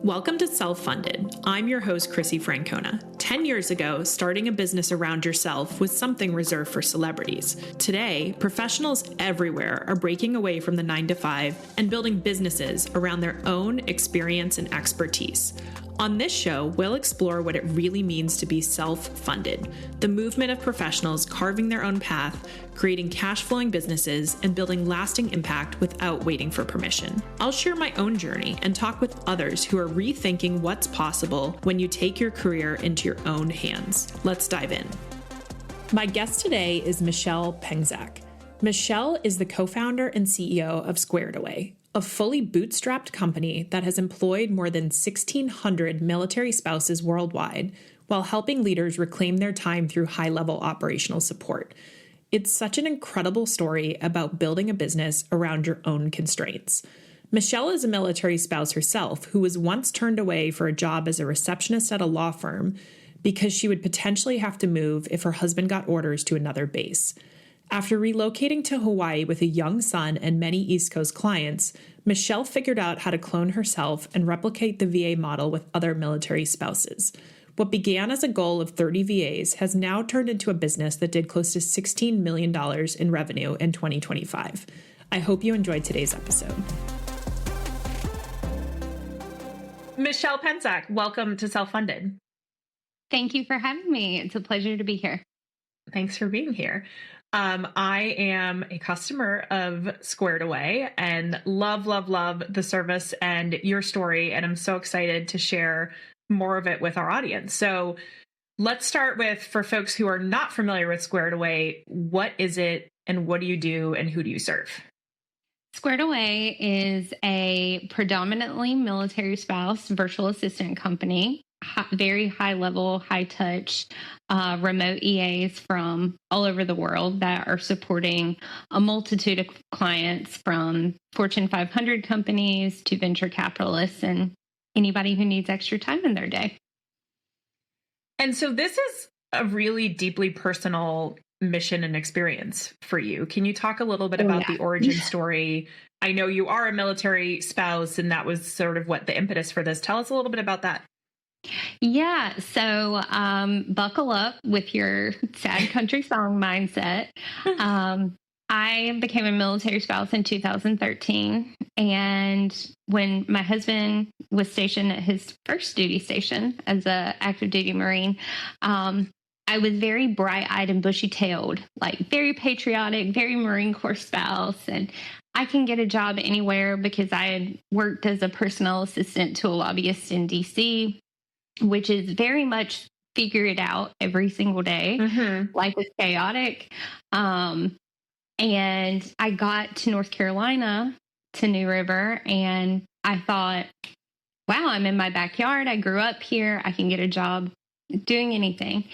Welcome to Self-Funded. I'm your host, Chrissy Francona. 10 years ago, starting a business around yourself was something reserved for celebrities. Today, professionals everywhere are breaking away from the 9-to-5 and building businesses around their own experience and expertise. On this show, we'll explore what it really means to be self-funded, the movement of professionals carving their own path, creating cash-flowing businesses, and building lasting impact without waiting for permission. I'll share my own journey and talk with others who are rethinking what's possible when you take your career into your own hands. Let's dive in. My guest today is Michelle Penczak. Michelle is the co-founder and CEO of Squared Away, a fully bootstrapped company that has employed more than 1,600 military spouses worldwide while helping leaders reclaim their time through high-level operational support. It's such an incredible story about building a business around your own constraints. Michelle is a military spouse herself who was once turned away for a job as a receptionist at a law firm because she would potentially have to move if her husband got orders to another base. After relocating to Hawaii with a young son and many East Coast clients, Michelle figured out how to clone herself and replicate the VA model with other military spouses. What began as a goal of 30 VAs has now turned into a business that did close to $16 million in revenue in 2025. I hope you enjoyed today's episode. Michelle Penczak, welcome to Self-Funded. Thank you for having me. It's a pleasure to be here. Thanks for being here. I am a customer of Squared Away and love the service and your story. And I'm so excited to share more of it with our audience. So let's start with, for folks who are not familiar with Squared Away, what is it and what do you do and who do you serve? Squared Away is a predominantly military spouse virtual assistant company. Very high level, high touch, remote EAs from all over the world that are supporting a multitude of clients, from Fortune 500 companies to venture capitalists and anybody who needs extra time in their day. And so this is a really deeply personal mission and experience for you. Can you talk a little bit about the origin story? I know you are a military spouse, and that was sort of what the impetus for this. Tell us a little bit about that. Yeah. So buckle up with your sad country song mindset. I became a military spouse in 2013. And when my husband was stationed at his first duty station as an active duty Marine, I was very bright-eyed and bushy-tailed, like very patriotic, very Marine Corps spouse. And I can get a job anywhere because I had worked as a personnel assistant to a lobbyist in D.C., which is very much figure it out every single day. Mm-hmm. Life is chaotic. And I got to North Carolina, to New River, and I thought, wow, I'm in my backyard. I grew up here. I can get a job doing anything.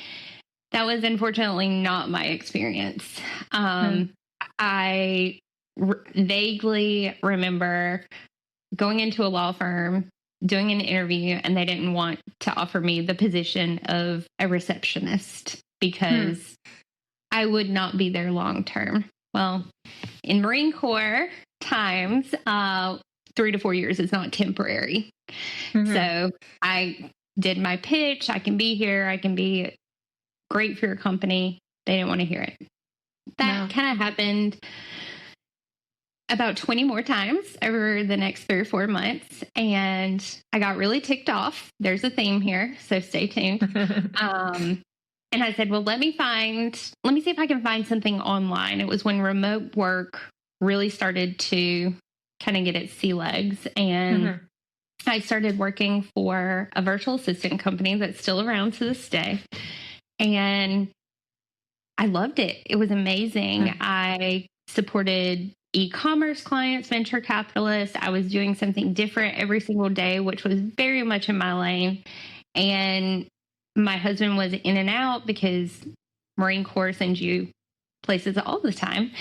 That was unfortunately not my experience. I vaguely remember going into a law firm, doing an interview, and they didn't want to offer me the position of a receptionist because I would not be there long term. Well, in Marine Corps times, 3 to 4 years is not temporary. Mm-hmm. So I did my pitch. I can be here. I can be great for your company. They didn't want to hear it. That kind of happened about 20 more times over the next 3 or 4 months. And I got really ticked off. There's a theme here, so stay tuned. And I said, well, let me see if I can find something online. It was when remote work really started to kind of get its sea legs. And I started working for a virtual assistant company that's still around to this day. And I loved it. It was amazing. I supported e-commerce clients, venture capitalists. I was doing something different every single day, which was very much in my lane. And my husband was in and out because Marine Corps sends you places all the time.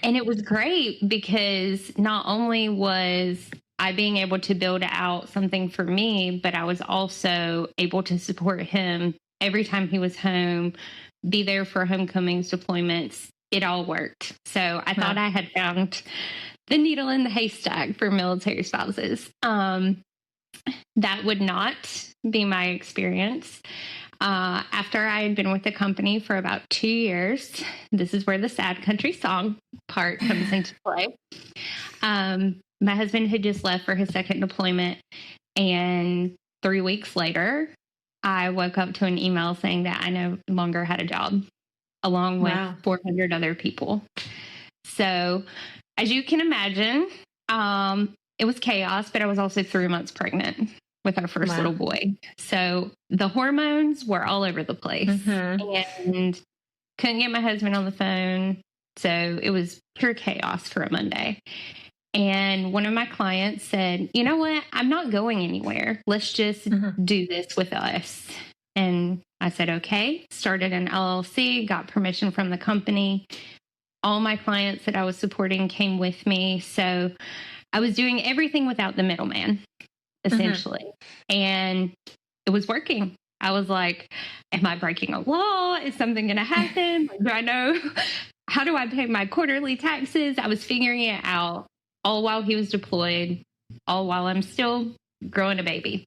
And it was great because not only was I being able to build out something for me, but I was also able to support him every time he was home, be there for homecomings, deployments. It all worked. So I thought I had found the needle in the haystack for military spouses. that would not be my experience. After I had been with the company for about 2 years, this is where the sad country song part comes into play. My husband had just left for his second deployment, and 3 weeks later, I woke up to an email saying that I no longer had a job, along with 400 other people. So, as you can imagine, it was chaos, but I was also 3 months pregnant with our first little boy. So the hormones were all over the place, and couldn't get my husband on the phone. So it was pure chaos for a Monday. And one of my clients said, you know what? I'm not going anywhere. Let's just do this with us. And I said, okay, started an LLC, got permission from the company. All my clients that I was supporting came with me. So I was doing everything without the middleman, essentially. And it was working. I was like, am I breaking a law? Is something going to happen? Do I know? How do I pay my quarterly taxes? I was figuring it out all while he was deployed, all while I'm still growing a baby.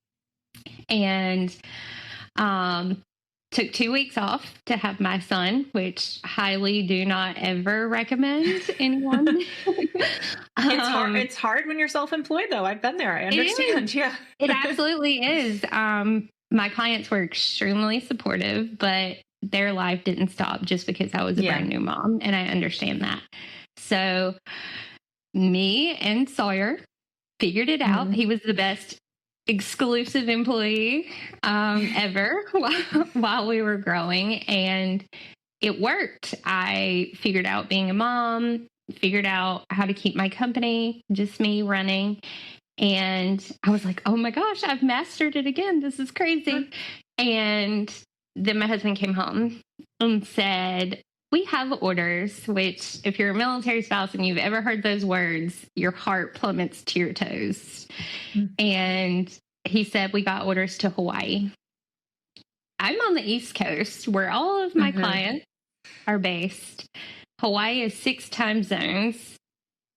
And took 2 weeks off to have my son, which highly do not ever recommend anyone. It's hard when you're self-employed, though. I've been there. I understand. Yeah, it absolutely is. My clients were extremely supportive, but their life didn't stop just because I was a brand new mom, and I understand that. So me and Sawyer figured it out. He was the best exclusive employee ever while we were growing, and it worked. I figured out being a mom, figured out how to keep my company, just me running. And I was like, oh my gosh, I've mastered it again. This is crazy. And then my husband came home and said, we have orders, which if you're a military spouse and you've ever heard those words, your heart plummets to your toes. And he said, we got orders to Hawaii. I'm on the East Coast where all of my clients are based. Hawaii is 6 time zones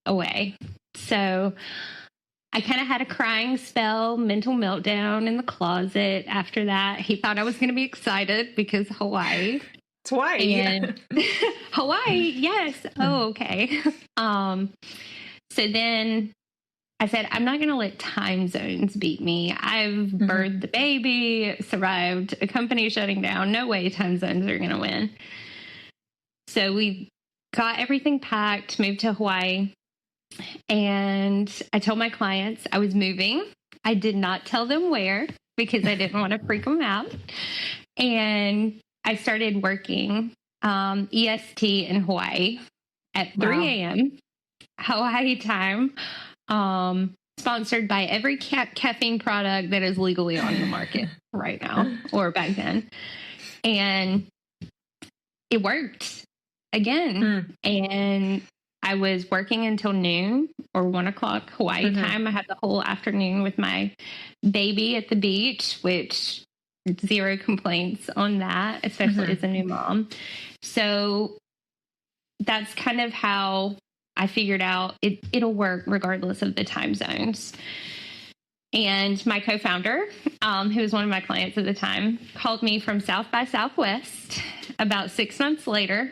away. So I kind of had a crying spell, mental meltdown in the closet after that. He thought I was going to be excited because Hawaii. It's Hawaii. And Hawaii, yes. Oh, okay. So then I said, I'm not going to let time zones beat me. I've birthed the baby, survived a company shutting down. No way time zones are going to win. So we got everything packed, moved to Hawaii. And I told my clients I was moving. I did not tell them where because I didn't want to freak them out. And I started working EST in Hawaii at 3 a.m. Hawaii time, sponsored by every caffeine product that is legally on the market right now or back then. And it worked again. And I was working until noon or 1 o'clock Hawaii time. I had the whole afternoon with my baby at the beach, which 0 complaints on that, especially as a new mom. So that's kind of how I figured out it'll work regardless of the time zones. And my co-founder, who was one of my clients at the time, called me from South by Southwest about 6 months later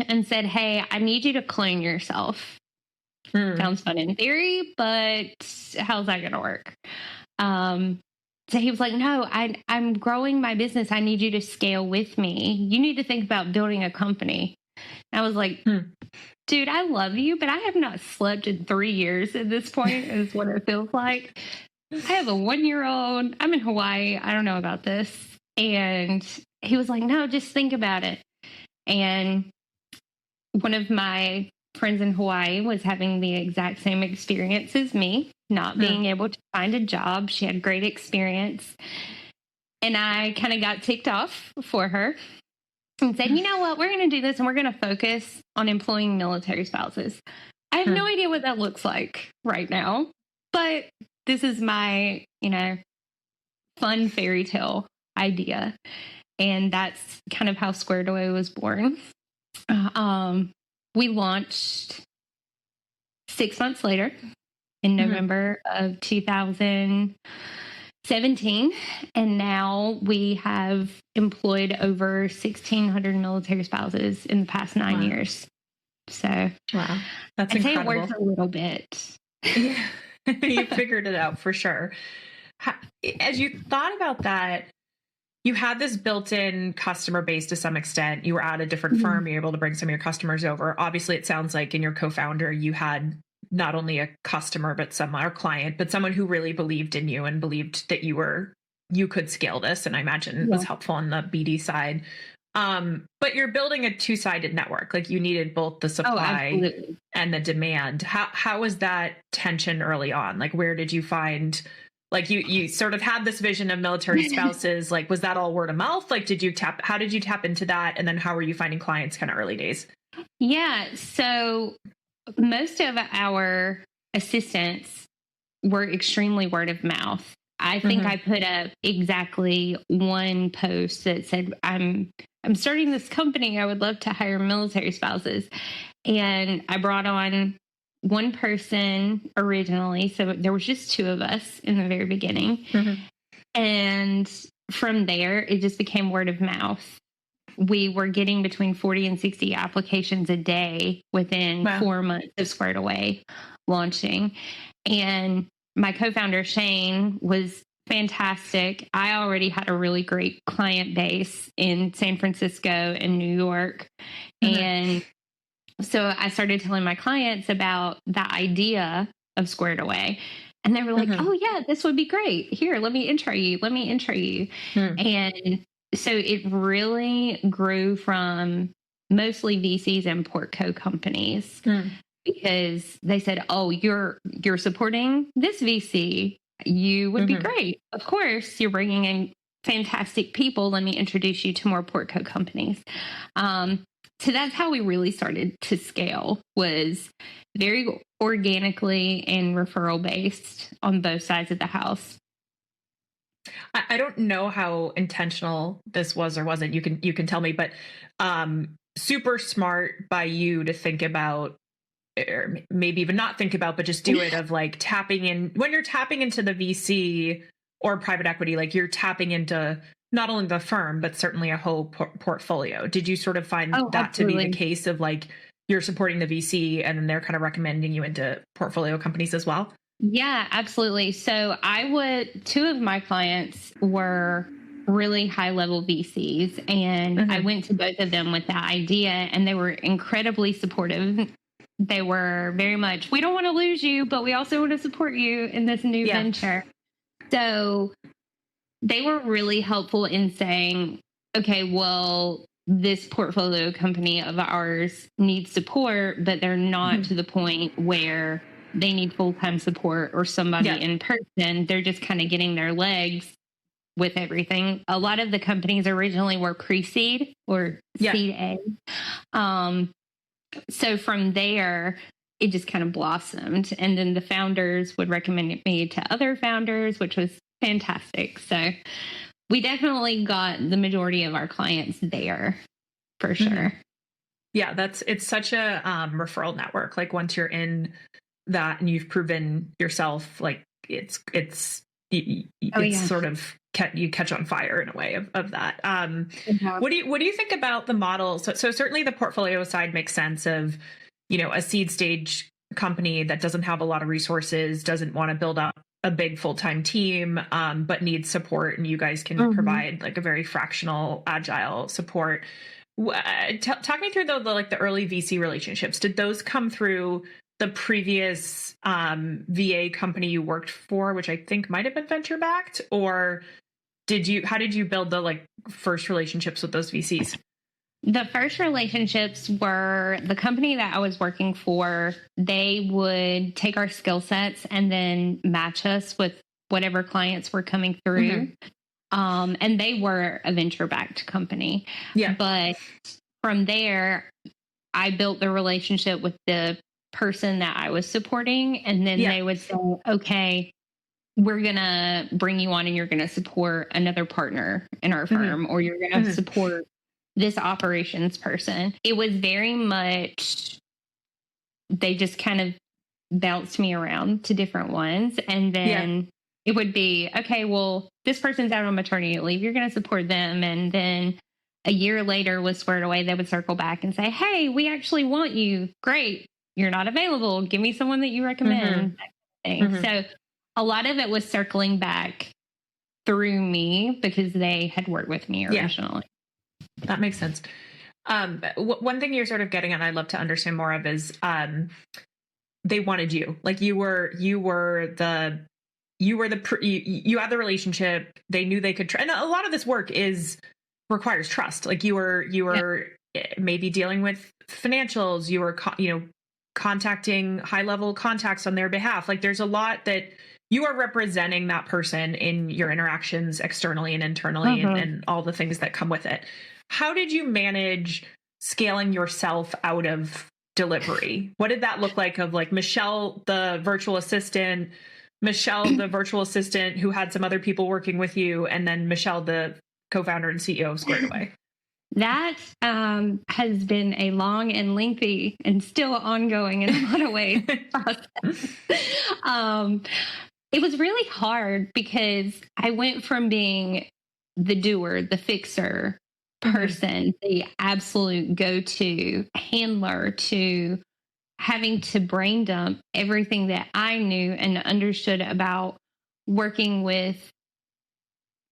and said, hey, I need you to clone yourself. Sounds fun in theory, but how's that going to work? So he was like, no, I'm growing my business. I need you to scale with me. You need to think about building a company. And I was like, dude, I love you, but I have not slept in 3 years at this point is what it feels like. I have a 1-year-old. I'm in Hawaii. I don't know about this. And he was like, no, just think about it. And one of my friends in Hawaii was having the exact same experience as me, not being able to find a job. She had great experience. And I kind of got ticked off for her and said, you know what, we're going to do this and we're going to focus on employing military spouses. I have no idea what that looks like right now, but this is my, fun fairy tale idea. And that's kind of how Squared Away was born. We launched 6 months later in November of 2019. 17. And now we have employed over 1,600 military spouses in the past 9 years. So wow, that's I'd say incredible. it works a little bit. Yeah. You figured it out for sure. As you thought about that, you had this built-in customer base to some extent. You were at a different firm. You were able to bring some of your customers over. Obviously, it sounds like in your co-founder, you had not only a customer, but or client, but someone who really believed in you and believed that you could scale this. And I imagine it was helpful on the BD side. But you're building a two-sided network. Like you needed both the supply and the demand. How was that tension early on? Like, where did you find, like you sort of had this vision of military spouses, like, was that all word of mouth? Like, how did you tap into that? And then how were you finding clients kind of early days? Yeah. So most of our assistants were extremely word of mouth. I think I put up exactly one post that said, I'm starting this company. I would love to hire military spouses. And I brought on one person originally. So there was just two of us in the very beginning. And from there, it just became word of mouth. We were getting between 40 and 60 applications a day within 4 months of Squared Away launching. And my co-founder, Shane, was fantastic. I already had a really great client base in San Francisco and New York. And so I started telling my clients about the idea of Squared Away. And they were like, oh, yeah, this would be great. Here, let me intro you. And so it really grew from mostly VCs and Portco companies because they said, oh, you're supporting this VC. You would be great. Of course, you're bringing in fantastic people. Let me introduce you to more Portco companies. So that's how we really started to scale, was very organically and referral based on both sides of the house. I don't know how intentional this was or wasn't. You can tell me, but super smart by you to think about, or maybe even not think about, but just do it, of like tapping in. When you're tapping into the VC or private equity, like you're tapping into not only the firm, but certainly a whole portfolio. Did you sort of find that to be the case of like you're supporting the VC and then they're kind of recommending you into portfolio companies as well? Yeah, absolutely. So two of my clients were really high level VCs, and I went to both of them with that idea, and they were incredibly supportive. They were very much, we don't want to lose you, but we also want to support you in this new venture. So they were really helpful in saying, okay, well, this portfolio company of ours needs support, but they're not to the point where they need full-time support or somebody in person. They're just kind of getting their legs with everything. A lot of the companies originally were pre-seed or seed A. So from there, it just kind of blossomed. And then the founders would recommend me to other founders, which was fantastic. So we definitely got the majority of our clients there for sure. Yeah, it's such a referral network. Like once you're in that and you've proven yourself, like it's sort of you catch on fire in a way of that. What do you think about the model? So certainly the portfolio side makes sense of, a seed stage company that doesn't have a lot of resources, doesn't want to build up a big full-time team, but needs support, and you guys can provide like a very fractional, agile support. Talk me through the early VC relationships. Did those come through the previous VA company you worked for, which I think might have been venture backed, or how did you build the first relationships with those VCs? The first relationships were the company that I was working for. They would take our skill sets and then match us with whatever clients were coming through. And they were a venture-backed company. Yeah. But from there, I built the relationship with the person that I was supporting. And then they would say, okay, we're going to bring you on and you're going to support another partner in our firm, or you're going to support this operations person. It was very much, they just kind of bounced me around to different ones. And then it would be, okay, well, this person's out on maternity leave. You're going to support them. And then a year later was squared away. They would circle back and say, hey, we actually want you. Great. You're not available. Give me someone that you recommend. So a lot of it was circling back through me because they had worked with me originally. That makes sense. One thing you're sort of getting at, and I'd love to understand more of, is they wanted you. Like you had the relationship. They knew they could and a lot of this work requires trust. Like you were maybe dealing with financials. You were contacting high level contacts on their behalf. Like there's a lot that you are representing that person in your interactions externally and internally, and all the things that come with it. How did you manage scaling yourself out of delivery? What did that look like of like Michelle, the virtual assistant who had some other people working with you, and then Michelle, the co-founder and CEO of Squared Away? That has been a long and lengthy and still ongoing in a lot of ways process. It was really hard because I went from being the doer, the fixer person, the absolute go-to handler, to having to brain dump everything that I knew and understood about working with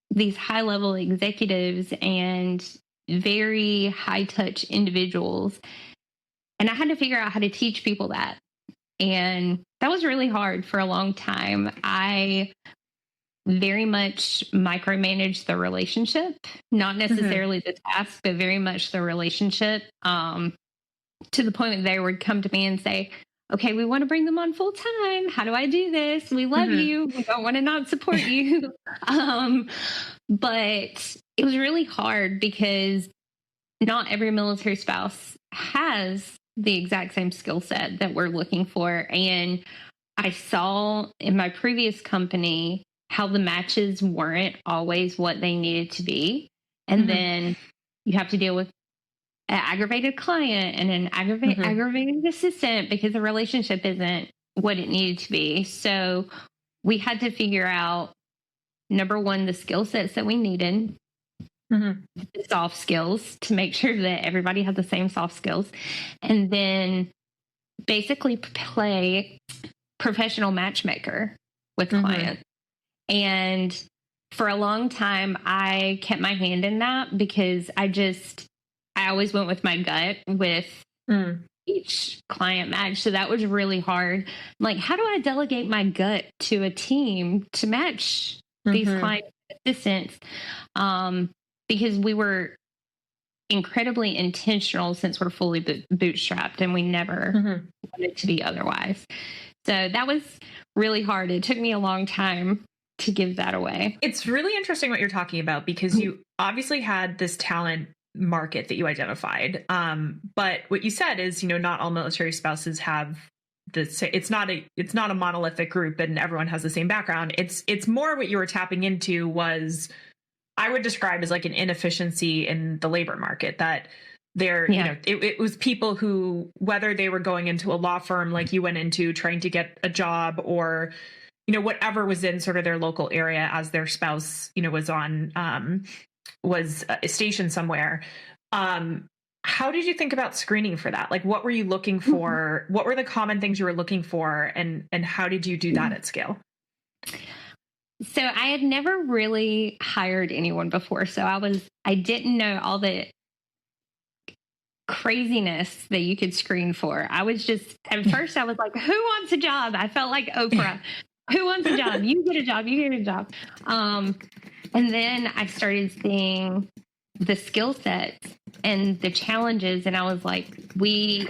these high-level executives and very high-touch individuals. And I had to figure out how to teach people that. And that was really hard for a long time. I very much micromanaged the relationship, not necessarily the task, but very much the relationship, to the point that they would come to me and say, okay, we want to bring them on full time. How do I do this? We love you. We don't want to not support you. But it was really hard because not every military spouse has the exact same skill set that we're looking for. And I saw in my previous company how the matches weren't always what they needed to be. And then you have to deal with an aggravated client and an aggravated assistant because the relationship isn't what it needed to be. So we had to figure out, number one, the skill sets that we needed, the soft skills, to make sure that everybody has the same soft skills, and then basically play professional matchmaker with clients. And for a long time, I kept my hand in that because I always went with my gut with each client match. So that was really hard. Like, how do I delegate my gut to a team to match these client assistants? Because we were incredibly intentional since we're fully bootstrapped, and we never wanted to be otherwise. So that was really hard. It took me a long time to give that away. It's really interesting what you're talking about, because you obviously had this talent market that you identified. But what you said is, not all military spouses have this. It's not a monolithic group and everyone has the same background. It's more what you were tapping into was, I would describe as like an inefficiency in the labor market, that it was people who, whether they were going into a law firm like you went into trying to get a job, or whatever was in sort of their local area as their spouse was stationed somewhere. How did you think about screening for that? Like, what were you looking for? What were the common things you were looking for, and how did you do that at scale? So I had never really hired anyone before. So I didn't know all the craziness that you could screen for. At first I was like, who wants a job? I felt like Oprah. Who wants a job? You get a job. You get a job. And then I started seeing the skill sets and the challenges. And I was like, we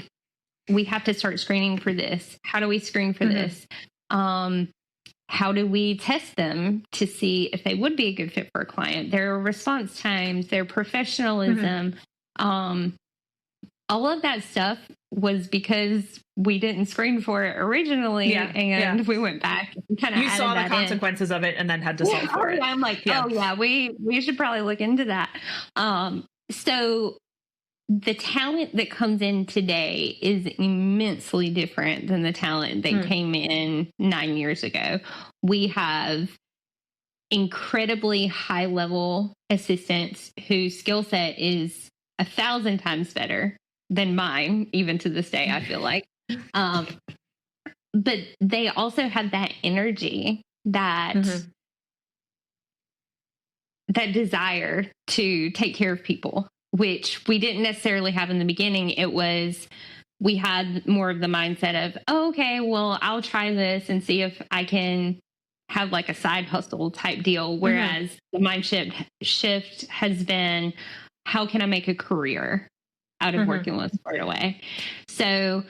have to start screening for this. How do we screen for this? How do we test them to see if they would be a good fit for a client? Their response times, their professionalism, all of that stuff was because we didn't screen for it originally, and we went back and kind of saw the consequences of it and then had to solve for it. I'm like, we should probably look into that. So the talent that comes in today is immensely different than the talent that came in 9 years ago. We have incredibly high level assistants whose skill set is 1,000 times better than mine, even to this day, I feel like. But they also had that energy, that that desire to take care of people, which we didn't necessarily have in the beginning. We had more of the mindset of, oh, okay, well, I'll try this and see if I can have like a side hustle type deal. Whereas the mind shift has been, how can I make a career out of working with Squared Away? So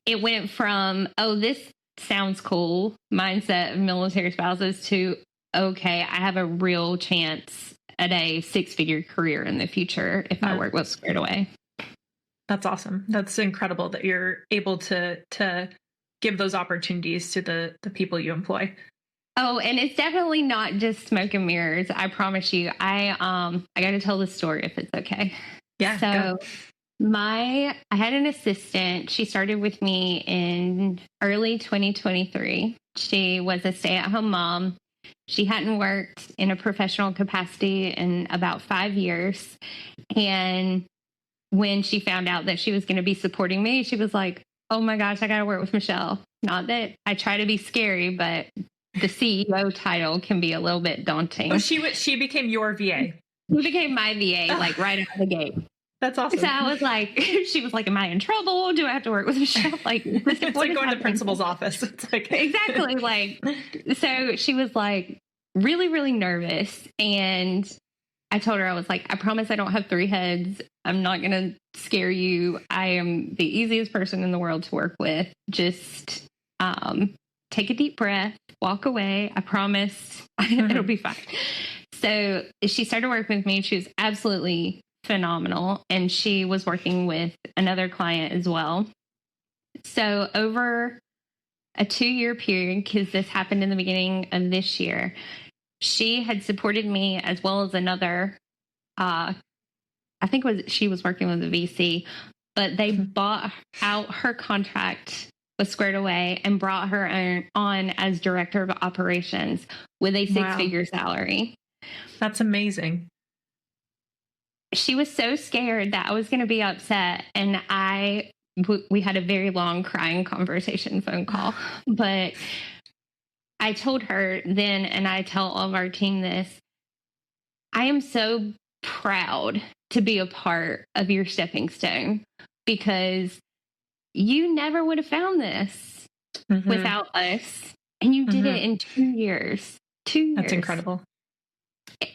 it went from, oh, this sounds cool mindset of military spouses to, okay, I have a real chance at a 6-figure career in the future if I work with Squared Away. That's awesome. That's incredible that you're able to give those opportunities to the people you employ. Oh, and it's definitely not just smoke and mirrors. I promise you. I got to tell the story if it's okay. Yeah. So I had an assistant. She started with me in early 2023. She was a stay-at-home mom. She hadn't worked in a professional capacity in about 5 years. And when she found out that she was going to be supporting me, she was like, oh my gosh, I got to work with Michelle. Not that I try to be scary, but the CEO title can be a little bit daunting. Oh, she became your VA. She became my VA, like right out of the gate. That's awesome. So I was like, she was like, am I in trouble? Do I have to work with Michelle? Like, it's like going to the principal's office. It's like exactly. Like, so she was like really, really nervous. And I told her, I was like, I promise I don't have 3 heads. I'm not going to scare you. I am the easiest person in the world to work with. Just take a deep breath, walk away. I promise it'll be fine. So she started working with me. She was absolutely phenomenal. And she was working with another client as well. So over a 2-year period, because this happened in the beginning of this year, she had supported me as well as another, I think she was working with a VC, but they bought out her contract with Squared Away and brought her on as director of operations with a 6-figure salary. That's amazing. She was so scared that I was going to be upset. And we had a very long crying conversation phone call, but I told her then, and I tell all of our team this, I am so proud to be a part of your stepping stone, because you never would have found this without us. And you did it in 2 years. 2 years. That's incredible.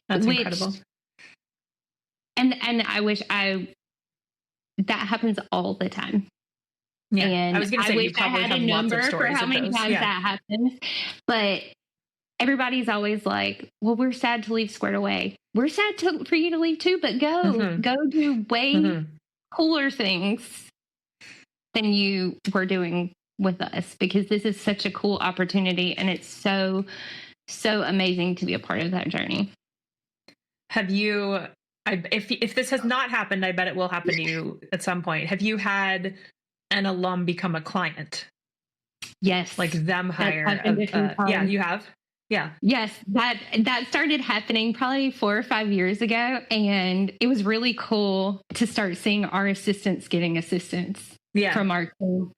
That's incredible. And I wish that happens all the time. Yeah, and I was going to say, wish I had a number for how many times that happens. But everybody's always like, well, we're sad to leave Squared Away. We're sad for you to leave too, but go do way cooler things than you were doing with us, because this is such a cool opportunity. And it's so, so amazing to be a part of that journey. Have you, if this has not happened, I bet it will happen to you at some point. Have you had an alum become a client? Yes. Like them hire. Yeah, you have. Yeah. Yes. That started happening probably 4 or 5 years ago. And it was really cool to start seeing our assistants getting assistants from our team.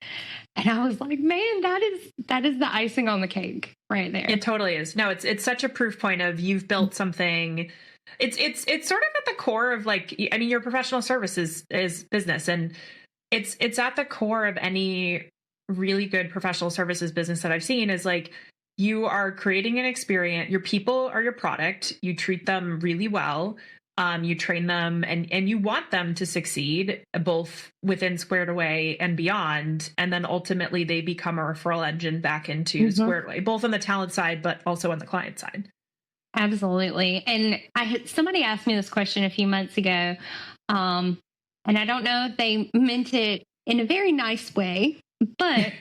And I was like, man, that is the icing on the cake right there. It totally is. No, it's such a proof point of you've built something. It's sort of at the core of, like, I mean, your professional services is business, and it's at the core of any really good professional services business that I've seen, is like, you are creating an experience. Your people are your product. You treat them really well. You train them, and you want them to succeed, both within Squared Away and beyond. And then ultimately they become a referral engine back into Squared Away, both on the talent side, but also on the client side. Absolutely. And somebody asked me this question a few months ago. And I don't know if they meant it in a very nice way, but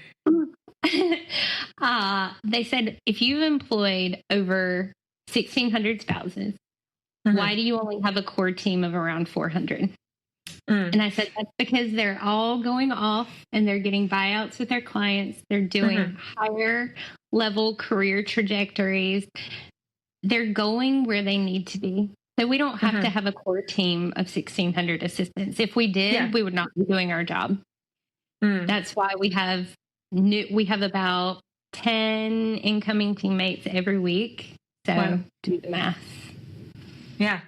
they said, if you've employed over 1,600 spouses, why do you only have a core team of around 400? And I said, that's because they're all going off and they're getting buyouts with their clients. They're doing higher level career trajectories. they're going where they need to be. So we don't have to have a core team of 1,600 assistants. If we did, we would not be doing our job. That's why we have about 10 incoming teammates every week. So do the math. Yeah.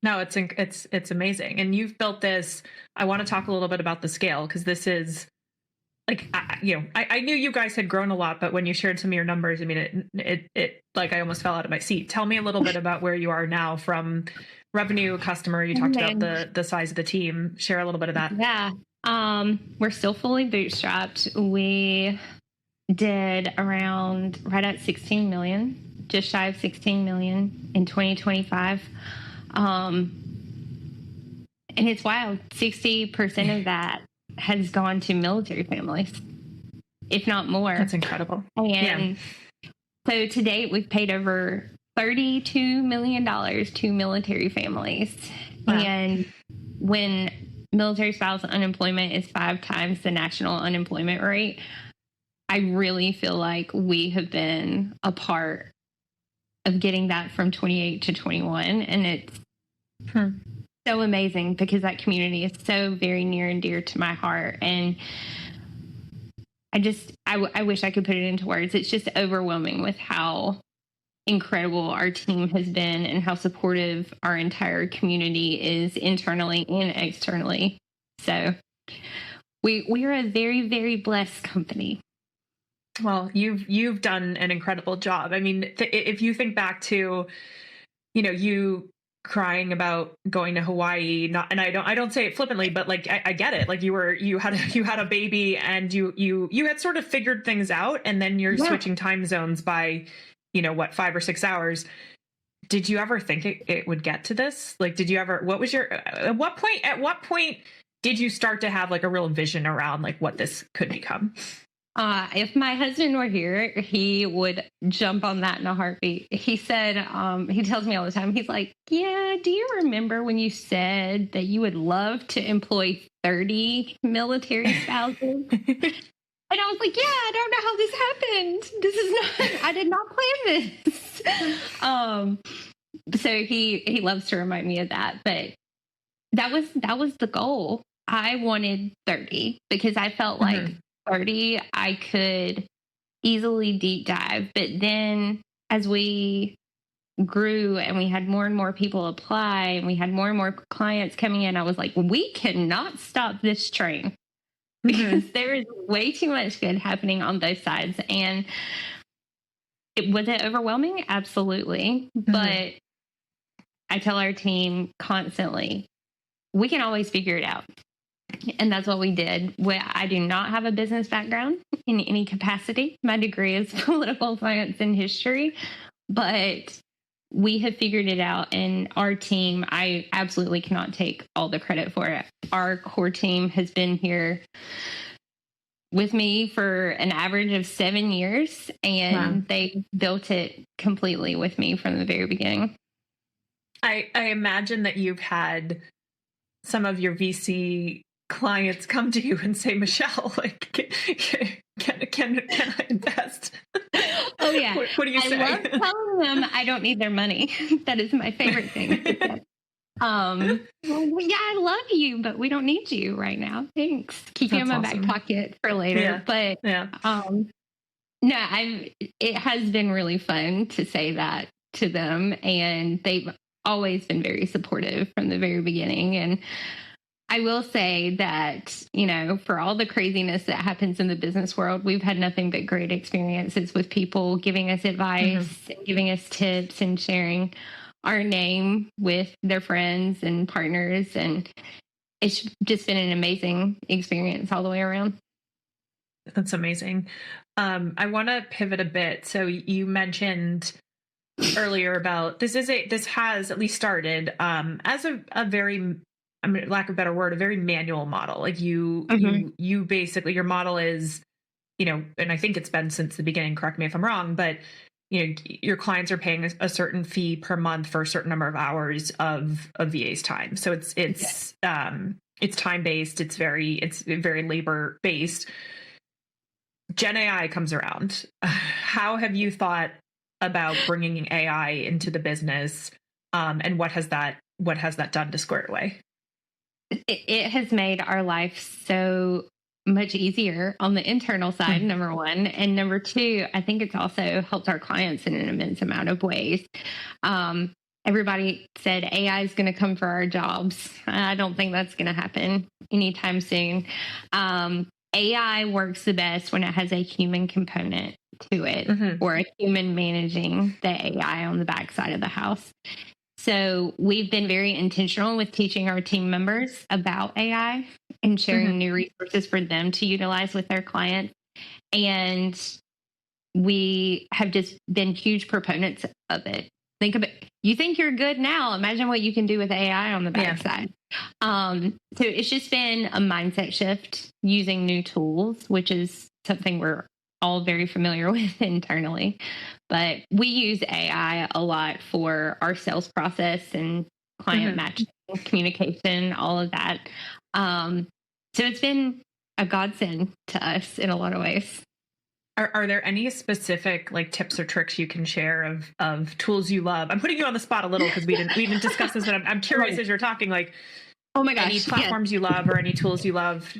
No, it's amazing. And you've built this. I want to talk a little bit about the scale, because this is like, I knew you guys had grown a lot, but when you shared some of your numbers, I mean, it like, I almost fell out of my seat. Tell me a little bit about where you are now from revenue, customer. You talked about the size of the team. Share a little bit of that. Yeah. We're still fully bootstrapped. We did around right at 16 million, just shy of 16 million in 2025. And it's wild. 60% of that has gone to military families, if not more. That's incredible. And so to date, we've paid over $32 million to military families. Wow. And when military spouse unemployment is 5 times the national unemployment rate, I really feel like we have been a part of getting that from 28 to 21. And it's so amazing, because that community is so very near and dear to my heart. And I wish I could put it into words. It's just overwhelming with how incredible our team has been and how supportive our entire community is internally and externally. So we are a very, very blessed company. Well, you've done an incredible job. I mean, if you think back to, you crying about going to Hawaii, and I don't say it flippantly, but like, I get it. Like you had a baby, and you had sort of figured things out, and then you're switching time zones by, 5 or 6 hours. Did you ever think it would get to this? Like, at what point did you start to have like a real vision around like what this could become? If my husband were here, he would jump on that in a heartbeat. He said, he tells me all the time, he's like, yeah, do you remember when you said that you would love to employ 30 military spouses? And I was like, yeah, I don't know how this happened. This is not, I did not plan this. So he loves to remind me of that. But that was the goal. I wanted 30 because I felt like 30, I could easily deep dive. But then as we grew and we had more and more people apply and we had more and more clients coming in, I was like, we cannot stop this train, because there is way too much good happening on both sides. And was it overwhelming? Absolutely. But I tell our team constantly, we can always figure it out. And that's what we did. I do not have a business background in any capacity. My degree is political science and history, but we have figured it out. And our team, I absolutely cannot take all the credit for it. Our core team has been here with me for an average of 7 years, and they built it completely with me from the very beginning. I imagine that you've had some of your VC clients come to you and say, Michelle, like, can I invest? Oh yeah. What do you say? I love telling them I don't need their money. That is my favorite thing. Well, yeah, I love you, but we don't need you right now. Thanks. Keep you in my back pocket for later. Yeah. But no, it has been really fun to say that to them, and they've always been very supportive from the very beginning. And I will say that, for all the craziness that happens in the business world, we've had nothing but great experiences with people giving us advice, and giving us tips, and sharing our name with their friends and partners. And it's just been an amazing experience all the way around. That's amazing. I want to pivot a bit. So you mentioned earlier about this has at least started as a very, lack of a better word, a very manual model. Like you basically, your model is, and I think it's been since the beginning, correct me if I'm wrong, but your clients are paying a certain fee per month for a certain number of hours of VA's time. So it's time based. It's very labor based. Gen AI comes around. How have you thought about bringing AI into the business, and what has that done to Square Away? It has made our life so much easier on the internal side, number one. And number two, I think it's also helped our clients in an immense amount of ways. Everybody said AI is going to come for our jobs. I don't think that's going to happen anytime soon. AI works the best when it has a human component to it, or a human managing the AI on the backside of the house. So we've been very intentional with teaching our team members about AI and sharing new resources for them to utilize with their clients. And we have just been huge proponents of it. Think of it. You think you're good now. Imagine what you can do with AI on the backside. So it's just been a mindset shift using new tools, which is something we're all very familiar with internally. But we use AI a lot for our sales process and client matching, communication, all of that. So it's been a godsend to us in a lot of ways. Are there any specific like tips or tricks you can share of tools you love? I'm putting you on the spot a little because we didn't discuss this, but I'm curious as you're talking, like, oh my gosh, any platforms you love or any tools you love?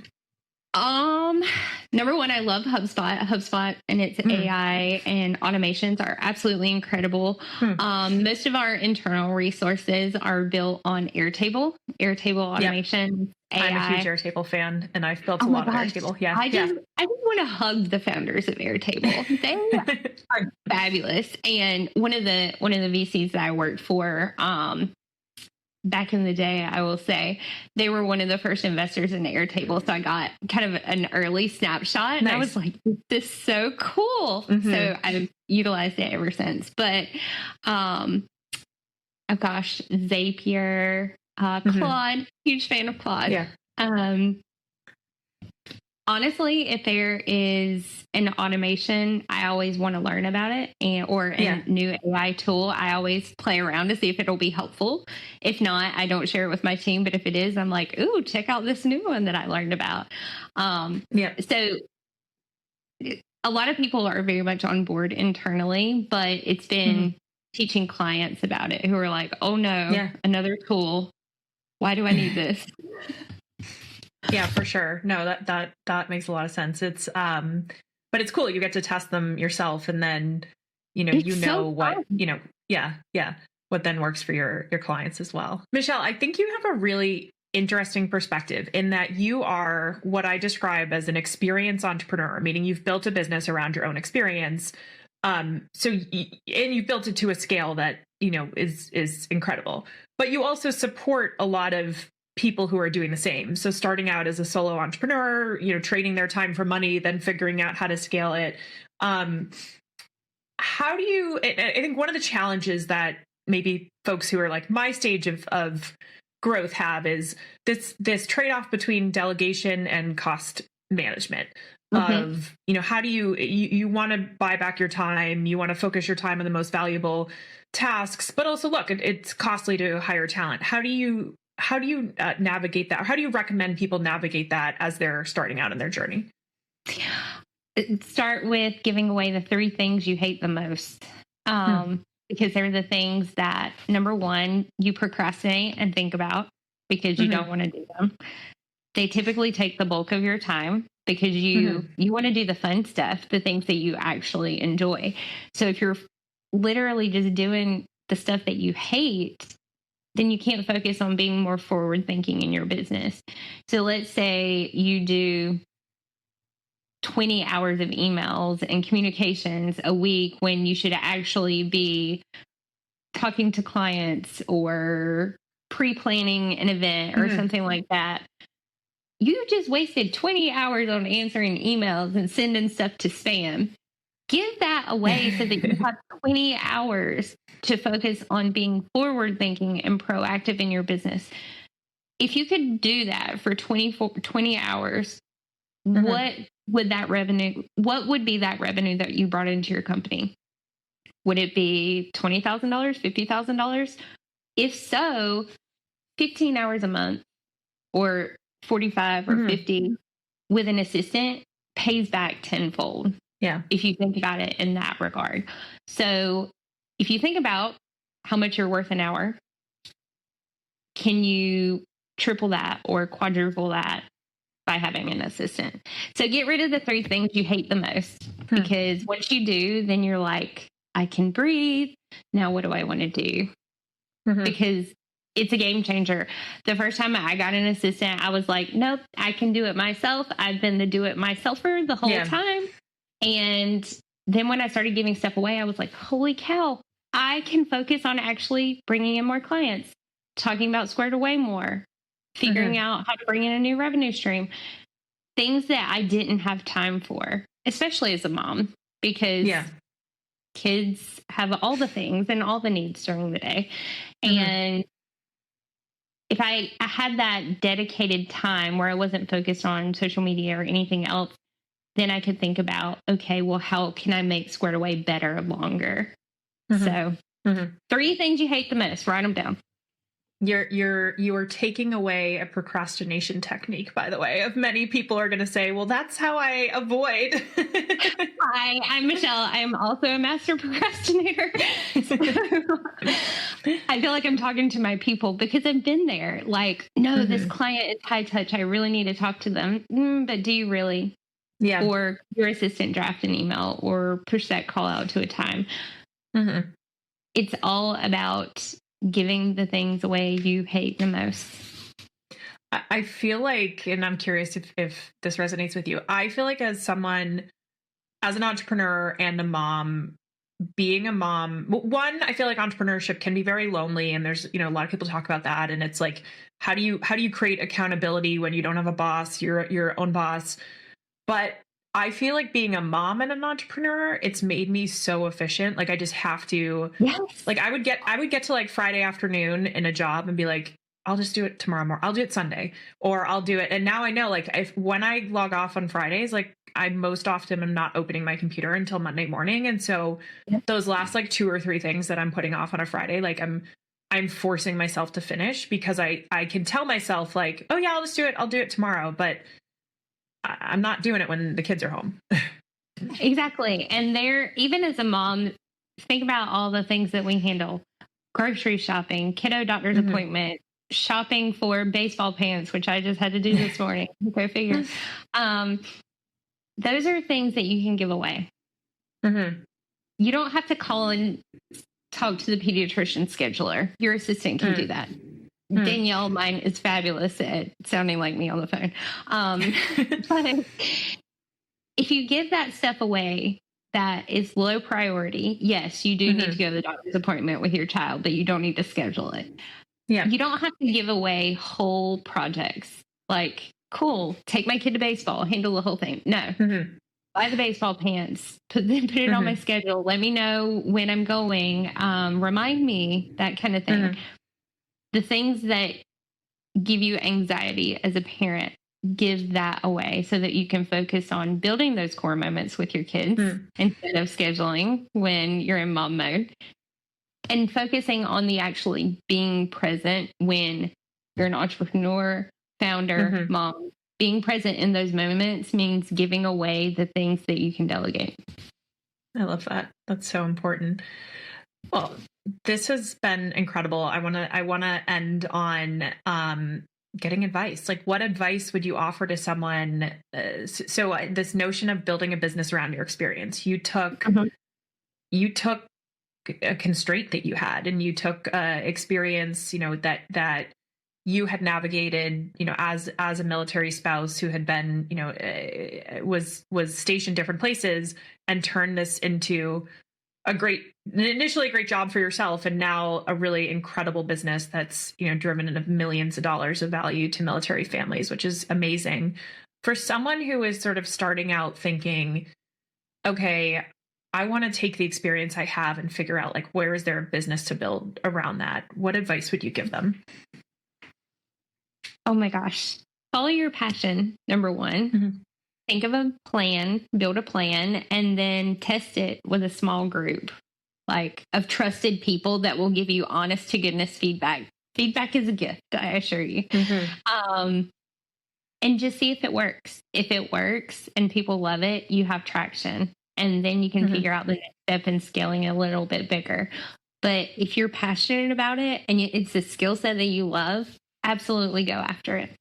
Number one, I love HubSpot and its AI and automations are absolutely incredible. Most of our internal resources are built on Airtable automation. AI. I'm a huge Airtable fan, and I've built a lot of Airtable. I just want to hug the founders of Airtable. They are fabulous. And one of the VCs that I worked for, back in the day, I will say, they were one of the first investors in Airtable. So I got kind of an early snapshot, and I was like, "This is so cool." So I've utilized it ever since. But, oh gosh, Zapier. Claude, huge fan of Claude. Honestly, if there is an automation, I always want to learn about it, or a new AI tool. I always play around to see if it'll be helpful. If not, I don't share it with my team. But if it is, I'm like, ooh, check out this new one that I learned about. So a lot of people are very much on board internally, but it's been teaching clients about it who are like, oh no, another tool. Why do I need this? Yeah, for sure. No, that makes a lot of sense. It's but it's cool. You get to test them yourself, and then what then works for your clients as well. Michelle, I think you have a really interesting perspective in that you are what I describe as an experienced entrepreneur, meaning you've built a business around your own experience. And you've built it to a scale that is incredible. But you also support a lot of people who are doing the same. So starting out as a solo entrepreneur, trading their time for money, then figuring out how to scale it. How do you? I think one of the challenges that maybe folks who are like my stage of growth have is this trade-off between delegation and cost management. Of how do you want to buy back your time, you want to focus your time on the most valuable tasks, but also look, it's costly to hire talent. How do you navigate that? Or how do you recommend people navigate that as they're starting out in their journey? Start with giving away the 3 things you hate the most, because they're the things that, number one, you procrastinate and think about because you don't want to do them. They typically take the bulk of your time because you want to do the fun stuff, the things that you actually enjoy. So if you're literally just doing the stuff that you hate, then you can't focus on being more forward thinking in your business. So let's say you do 20 hours of emails and communications a week when you should actually be talking to clients or pre-planning an event or something like that. You just wasted 20 hours on answering emails and sending stuff to spam. Give that away so that you have 20 hours to focus on being forward thinking and proactive in your business. If you could do that for 20 hours, what would be that revenue that you brought into your company? Would it be $20,000, $50,000? If so, 15 hours a month or 45 or 50 with an assistant pays back tenfold. Yeah. If you think about it in that regard. So if you think about how much you're worth an hour, can you triple that or quadruple that by having an assistant? So get rid of the 3 things you hate the most, because once you do, then you're like, I can breathe. Now what do I want to do? Because it's a game changer. The first time I got an assistant, I was like, nope, I can do it myself. I've been the do-it-myselfer the whole time. And then when I started giving stuff away, I was like, holy cow, I can focus on actually bringing in more clients, talking about Squared Away more, figuring out how to bring in a new revenue stream, things that I didn't have time for, especially as a mom, because kids have all the things and all the needs during the day. And if I had that dedicated time where I wasn't focused on social media or anything else, then I could think about, okay, well, how can I make Squared Away better longer? So 3 things you hate the most, write them down. You are taking away a procrastination technique, by the way, of many people are going to say, well, that's how I avoid. Hi, I'm Michelle. I am also a master procrastinator. So, I feel like I'm talking to my people because I've been there. Like, no, this client is high touch. I really need to talk to them. But do you really? Yeah. Or your assistant draft an email or push that call out to a time. It's all about giving the things away you hate the most. I feel like, and I'm curious if this resonates with you, I feel like as someone, as an entrepreneur and a mom, being a mom, one, I feel like entrepreneurship can be very lonely, and there's, a lot of people talk about that, and it's like, how do you create accountability when you don't have a boss, you're your own boss? But I feel like being a mom and an entrepreneur, it's made me so efficient. Like I just have to, like I would get to like Friday afternoon in a job and be like, I'll just do it tomorrow morning. I'll do it Sunday, or I'll do it. And now I know, like, when I log off on Fridays, like I most often am not opening my computer until Monday morning. And so those last like 2 or 3 things that I'm putting off on a Friday, like I'm forcing myself to finish, because I can tell myself like, oh yeah, I'll just do it. I'll do it tomorrow. But I'm not doing it when the kids are home. Exactly. And even as a mom, think about all the things that we handle: grocery shopping, kiddo doctor's appointment, shopping for baseball pants, which I just had to do this morning. Go figure. Those are things that you can give away. You don't have to call and talk to the pediatrician scheduler. Your assistant can do that. Danielle, mine, is fabulous at sounding like me on the phone. But if you give that stuff away that is low priority, yes, you do need to go to the doctor's appointment with your child, but you don't need to schedule it. Yeah. You don't have to give away whole projects. Like, cool, take my kid to baseball, handle the whole thing. No. Buy the baseball pants, put it on my schedule. Let me know when I'm going. Remind me, that kind of thing. The things that give you anxiety as a parent, give that away so that you can focus on building those core moments with your kids instead of scheduling when you're in mom mode, and focusing on the actually being present when you're an entrepreneur, founder, mom. Being present in those moments means giving away the things that you can delegate. I love that. That's so important. Well, this has been incredible. I want to end on getting advice. Like, what advice would you offer to someone? So this notion of building a business around your experience, you took a constraint that you had, and you took experience, that you had navigated, as a military spouse who had been, was stationed different places, and turned this into initially a great job for yourself, and now a really incredible business that's, driven into millions of dollars of value to military families, which is amazing. For someone who is sort of starting out thinking, okay, I want to take the experience I have and figure out, like, where is there a business to build around that? What advice would you give them? Oh my gosh. Follow your passion, number one. Think of a plan, build a plan, and then test it with a small group, like, of trusted people that will give you honest to goodness feedback. Feedback is a gift, I assure you. And just see if it works. If it works and people love it, you have traction. and then you can figure out the next step and scaling a little bit bigger. But if you're passionate about it and it's a skill set that you love, absolutely go after it.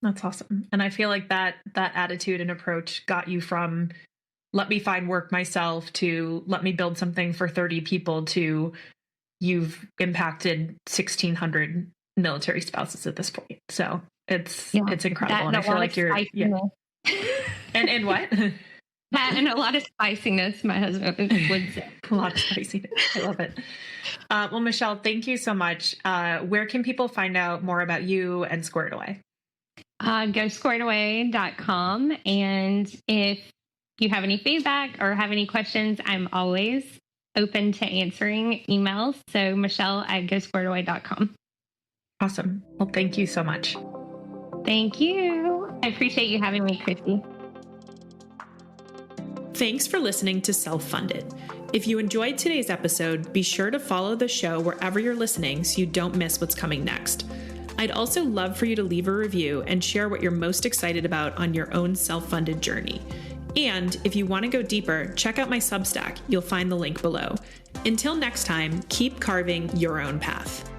That's awesome. And I feel like that attitude and approach got you from let me find work myself to let me build something for 30 people to you've impacted 1,600 military spouses at this point. So it's incredible. And I feel like you're and what? That and a lot of spiciness, my husband would say. A lot of spiciness. I love it. Well, Michelle, thank you so much. Where can people find out more about you and Square It Away? Go squaredaway.com. And if you have any feedback or have any questions, I'm always open to answering emails. So Michelle at gosquaredaway.com. Awesome. Well, thank you so much. Thank you. I appreciate you having me, Christy. Thanks for listening to Self-Funded. If you enjoyed today's episode, be sure to follow the show wherever you're listening so you don't miss what's coming next. I'd also love for you to leave a review and share what you're most excited about on your own self-funded journey. And if you want to go deeper, check out my Substack. You'll find the link below. Until next time, keep carving your own path.